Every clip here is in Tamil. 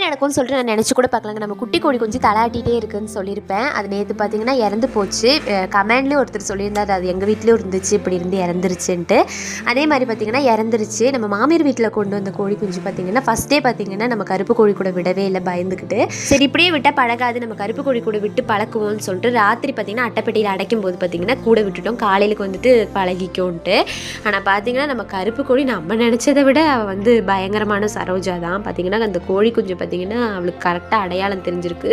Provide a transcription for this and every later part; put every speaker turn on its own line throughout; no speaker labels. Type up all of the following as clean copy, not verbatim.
நடக்கும்னு சொல்லிட்டு நான் நினச்சி கூட பார்க்கலாங்க. நம்ம குட்டி கோழி கொஞ்சம் தலையாட்டிகிட்டே இருக்குதுன்னு சொல்லியிருப்பேன். அது நேற்று பார்த்தீங்கன்னா இறந்து போச்சு. கமெண்ட்லேயும் ஒருத்தர் சொல்லியிருந்தார் அது எங்கள் வீட்லேயும் இருந்துச்சு, இப்படி இருந்து இறந்துருச்சுன்ட்டு. அதே மாதிரி பார்த்திங்கன்னா இறந்துருச்சு. நம்ம மாமியார் வீட்டில் கொண்டு வந்த கோழி குஞ்சு பார்த்திங்கன்னா ஃபஸ்ட்டே பார்த்திங்கன்னா நம்ம கருப்பு கோழி கூட விடவே இல்லை, பயந்துக்கிட்டு. சரி இப்படியே விட்டால் பழகாது, நம்ம கருப்பு கோழி கூட விட்டு பழக்குவோம்னு சொல்லிட்டு ராத்திரி பார்த்திங்கன்னா அட்டைப்பெட்டியில் அடைக்கும் போது பார்த்திங்கன்னா கூட விட்டுட்டோம், காலையிலுக்கு வந்துட்டு பழகிக்கோன்ட்டு. ஆனால் பார்த்திங்கன்னா நம்ம கருப்பு கோழி நம்ம நினச்சதை விட வந்து பயங்கரமான சரோஜா தான். பார்த்திங்கன்னா அந்த கோழி குஞ்சு பார்த்திங்கன்னா அவளுக்கு கரெக்டாக அடையாளம் தெரிஞ்சிருக்கு.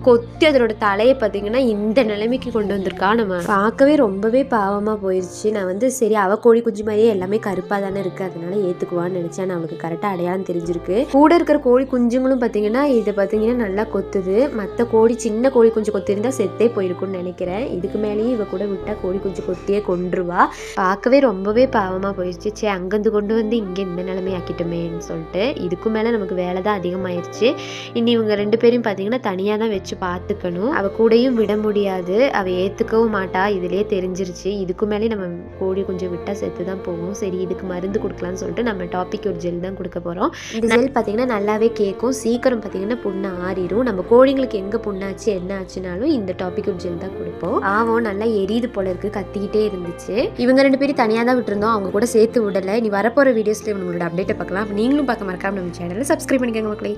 கொத்தி அதனோட தலையை பார்த்திங்கன்னா இந்த நிலைமைக்கு கொண்டு வந்திருக்கா. நம்ம பார்க்கவே ரொம்பவே பாவமாக போயிடுச்சு. நான் வந்து சரி அவள் கோழி குஞ்சு மாதிரியே எல்லாமே கருப்பாக தானே இருக்குது, அதனால ஏற்றுக்குவான்னு நினச்சேன். அவளுக்கு கரெக்டாக அடையாளம் தெரிஞ்சிருக்கு. கூட இருக்கிற கோழி குஞ்சுங்களும் பார்த்திங்கன்னா இதை பார்த்திங்கன்னா நல்லா கொத்துது. மற்ற கோழி சின்ன கோழி குஞ்சு கொத்திருந்தால் செத்தே போயிருக்குன்னு நினைக்கிறேன். இதுக்கு மேலேயும் இவ கூட விட்டால் கோழி குஞ்சு கொத்தியே கொன்றுவா. பார்க்கவே ரொம்பவே பாவமாக போயிடுச்சு. சரி அங்கேருந்து கொண்டு வந்து இங்கே இந்த நிலைமை ஆக்கிட்டோமேன்னு சொல்லிட்டு இதுக்கு மேலே நமக்கு வேலை தான் அதிகமாகிடுச்சு. இனி இவங்க 2 பேரையும் பார்த்திங்கன்னா தனியாக தான் வச்சு பார்த்துக்கணும். அவள் கூடயும் விட முடியாது, அவள் ஏற்றுக்கவும் மாட்டா, இதிலே தெரிஞ்சிருச்சு. இதுக்கு மேலே நம்ம கோழி கொஞ்சம் விட்டால் செத்து தான் போகும். சரி இதுக்கு மருந்து கொடுக்கலான்னு சொல்லிட்டு நம்ம டாபிக் ஒரு ஜெல் தான் கொடுக்க போகிறோம். இந்த ஜெல் பார்த்திங்கன்னா நல்லாவே கேட்கும், சீக்கிரம் பார்த்திங்கன்னா புண்ணு ஆறிடும். நம்ம கோழிங்களுக்கு எங்கே புண்ணாச்சு என்ன ஆச்சுனாலும் இந்த டாபிக் ஒரு ஜெல் தான் கொடுப்போம். ஆவும் நல்லா எரியுது போல இருக்குது, கத்திக்கிட்டே இருந்துச்சு. இவங்க 2 பேரும் தனியாக தான் விட்டுருந்தோம், அவங்க கூட சேர்த்து விடலை. நீ வரப்போகிற வீடியோஸில் இவங்களோட அப்டேட்டை பார்க்கலாம். நீங்களும் பார்க்க மறக்காம நம்ம சேனலை சப்ஸ்கிரைப் பண்ணிக்கோங்க மக்களே.